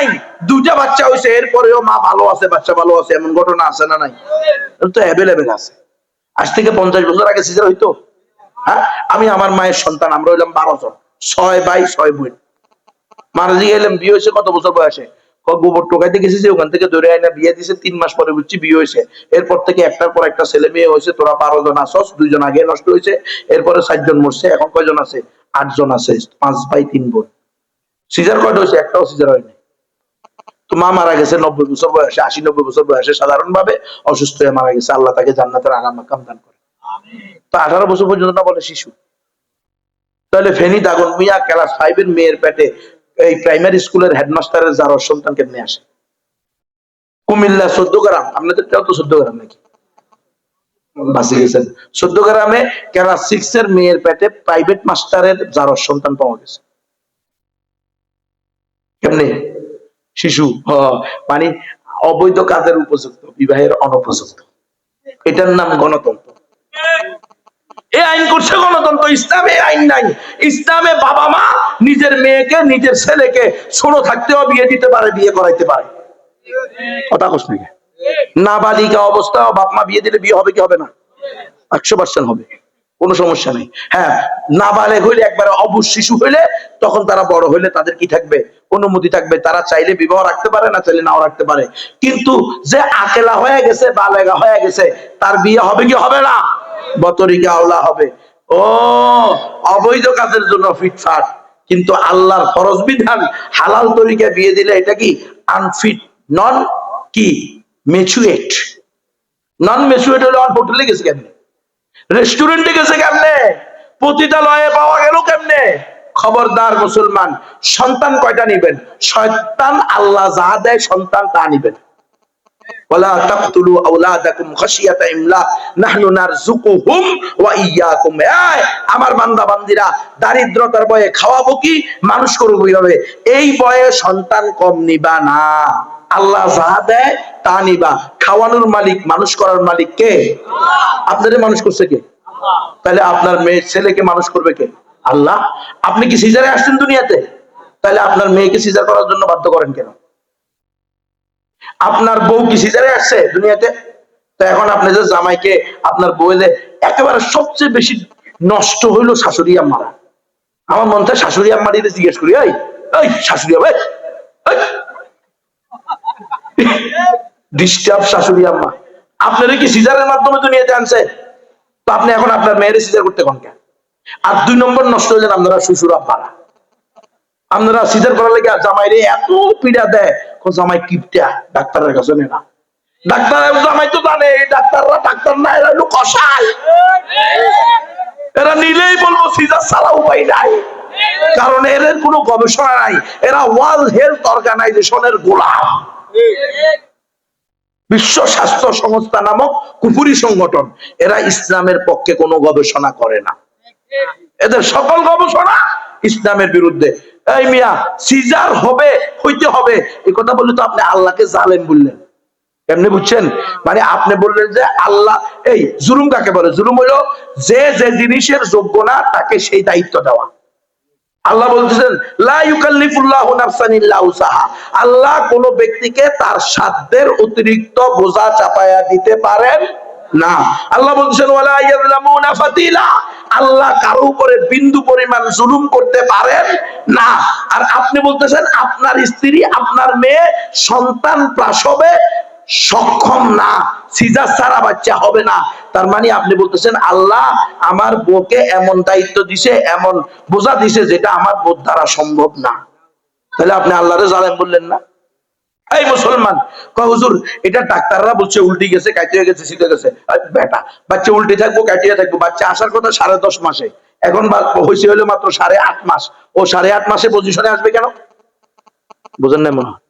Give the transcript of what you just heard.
নাই, দুইটা বাচ্চা হয়েছে, এরপরেও মা ভালো আছে, বাচ্চা ভালো আছে, এমন ঘটনা আছে না নাই? তো অ্যাভেলেবেল আছে। আজ থেকে 50 বছর আগে সিজার হইতো? হ্যাঁ, আমি আমার মায়ের সন্তান, আমরা হইলাম 12 জন, 6 ভাই 6 বোন। মারা দিয়ে গেলাম, বিয়ে হয়েছে কত বছর বয়সে? গোবর টোকাইতে গেছি, যে ওখান থেকে ধরে আইনা বিয়ে দিছে, 3 মাস পরে বুঝছি বিয়ে হয়েছে। এরপর থেকে একটার পর একটা ছেলে মেয়ে হয়েছে। তোরা 12 জন আসস, 2 জন আগে নষ্ট হয়েছে, এরপরে 4 জন মরছে, এখন কয়জন আছে? 8 জন আছে, 5 ভাই 3 বোন। সিজার কয়টা হয়েছে? একটাও সিজার হয়নি। তো মা মারা গেছে 90 বছর বয়সে, 80-90 বছর বয়সে, সাধারণভাবে অসুস্থ হয়ে মারা গেছে। আল্লাহ তাকে জান্নাতের আরাম মাকাম দান করে। তো 18 বছর পর্যন্ত না বলে শিশু। তাহলে ফেনী দাগন মিয়া ক্লাস 5 এর মেয়ের পেটে এই প্রাইমারি স্কুলের হেডমাস্টারের যার সন্তান কেমনে আসে? কুমিল্লা 14 গ্রাম, আপনাদের তো 14 গ্রাম নাকি? বাঁচে গেছেন। 14 গ্রামে ক্লাস 6 এর মেয়ের পেটে প্রাইভেট মাস্টারের যার সন্তান পাওয়া গেছে। কেমনে? শিশু। মানে অবৈধ কাজের উপযুক্ত, বিবাহের অনুপযুক্ত। এটার নাম গণতন্ত্র। এই আইন করছে গণতন্ত্র। ইসলামে আইন নাই। ইসলামে বাবা মা নিজের মেয়েকে, নিজের ছেলেকে ছোট থাকতেও বিয়ে দিতে পারে, বিয়ে করাইতে পারে। কথা কস নাকি? নাবালিকা অবস্থায় বাপ মা বিয়ে দিলে বিয়ে হবে কি হবে না? 100% হবে, কোনো সমস্যা নেই। হ্যাঁ, নাবালেগ হইলে, একবারে অবুঝ শিশু হইলে, তখন তারা বড় হইলে তাদের কি থাকবে? অনুমতি থাকবে। তারা চাইলে বিবাহ রাখতে পারে, না চাইলে নাও রাখতে পারে। কিন্তু যে আকেলা হয়ে গেছে, বালেগা হয়ে গেছে, তার বিয়ে হবে কি হবে না? বতরিকা আওলা হবে। ও অবৈধ কাজের জন্য ফিটফাট, কিন্তু আল্লাহর ফরজ বিধান হালাল তরিকা বিয়ে দিলে এটা কি? আনফিট, নন কি ম্যাচুরেট। নন ম্যাচুরেট হলে হোটেলে গেছে কেমনে? রেস্টুরেন্টে গেছে কেমনে? পতিতালয়ে পাওয়া গেল কেমনে? খবরদার মুসলমান, সন্তান কয়টা নিবেন? শয়তান আল্লাহ যা দেয় সন্তান তা নিবেন। ওয়ালা তাকতুলু আওলাদাকুম খাশিয়াতা ইমলাক নাহনু নারযুকুহুম ওয়া ইয়্যাকুম। আমার বান্দা বান্দিরা, দারিদ্রতার ভয়ে খাওয়াবো কি, মানুষ করব কিভাবে, এই ভয়ে সন্তান কম নিবা না। আল্লাহ যা দেয় তা নিবা। খাওয়ানোর মালিক, মানুষ করার মালিক কে? আপনাদের মানুষ করছে কে? তাহলে আপনার মেয়ের ছেলেকে মানুষ করবে কে? আল্লাহ। আপনি কি সিজারে আসছেন দুনিয়াতে? তাহলে আপনার মেয়েকে সিজার করার জন্য বাধ্য করেন কেন? আপনার বউ কি সিজারে আসছে দুনিয়াতে? তো এখন আপনি যে জামাইকে, আপনার বউলে একেবারে সবচেয়ে বেশি নষ্ট হইলো শাশুড়ি আম্মারা। আমার মন চায় শাশুড়ি আম্মারিতে জিজ্ঞেস করি, এই এই শাশুড়ি আম্মা, ডিস্টার্ব শাশুড়ি আম্মা, আপনারা কি সিজারের মাধ্যমে দুনিয়াতে আনছে? তো আপনি এখন আপনার মেয়েরে সিজার করতে কোন কেন? আর 2 নম্বর নষ্ট হয়ে যান আপনারা শ্বশুর আব্বারা। আপনারা সিজার করার লেগে জামাইরে এত পীড়া দেয়, জামাই কিপটা, ডাক্তারের কাছে নেয় না। ডাক্তার জামাই তো জানে ডাক্তাররা ডাক্তার না, এরা হলো কসাই। এরা নিলেই বলবো সিজার ছাড়া উপায় নাই, কারণ এর কোনো গবেষণা নাই। এরা ওয়ার্ল্ড হেলথ অর্গানাইজেশনের গোলাম। বিশ্ব স্বাস্থ্য সংস্থা নামক কুফুরি সংগঠন, এরা ইসলামের পক্ষে কোনো গবেষণা করে না। এদের সকল গবেষণা ইসলামের বিরুদ্ধে। এই মিয়া, সিজার হবে, হইতে হবে, এই কথা বললে তো আপনি আল্লাহকে জালেম বললেন। কেমনে বুঝছেন? মানে আপনি বললেন যে আল্লাহ, এই জুলুম কাকে বলে? জুলুম হলো যে যে জিনিসের যোগ্য না তাকে সেই দায়িত্ব দেওয়া। আল্লাহ বলতেছেন লা ইউকাল্লিফুল্লাহু নাফসান ইল্লা উসাহা। আল্লাহ কোন ব্যক্তিকে তার সাধ্যের অতিরিক্ত বোঝা চাপায়া দিতে পারেন না। আল্লাহ বলতেছেন ওয়ালা ইয়াযলামুনা ফাতিলা। আল্লাহ কারো উপরে বিন্দু পরিমাণ জুলুম করতে পারেন না। আর আপনি বলতেছেন আপনার স্ত্রী, আপনার মেয়ে সন্তান প্রসবে সক্ষম না, সিজার ছাড়া বাচ্চা হবে না। তার মানে আপনি বলতেছেন আল্লাহ আমার বউকে এমন দায়িত্ব দিছে, এমন বোঝা দিছে যেটা আমার বোধ দ্বারা সম্ভব না। তাহলে আপনি আল্লাহরে জালেম বললেন না? এই মুসলমান কয় হুজুর এটা ডাক্তাররা বলছে উল্টে গেছে, কাটিয়ে গেছে, সিধে গেছে। বেটা, বাচ্চা উল্টে থাকবো, কাটিয়ে থাকবো। বাচ্চা আসার কথা 10.5 মাসে, এখন হয়েছে হলো মাত্র 8.5 মাস। ও 8.5 মাসে পজিশনে আসবে কেন? বুঝেন না মনে হয়?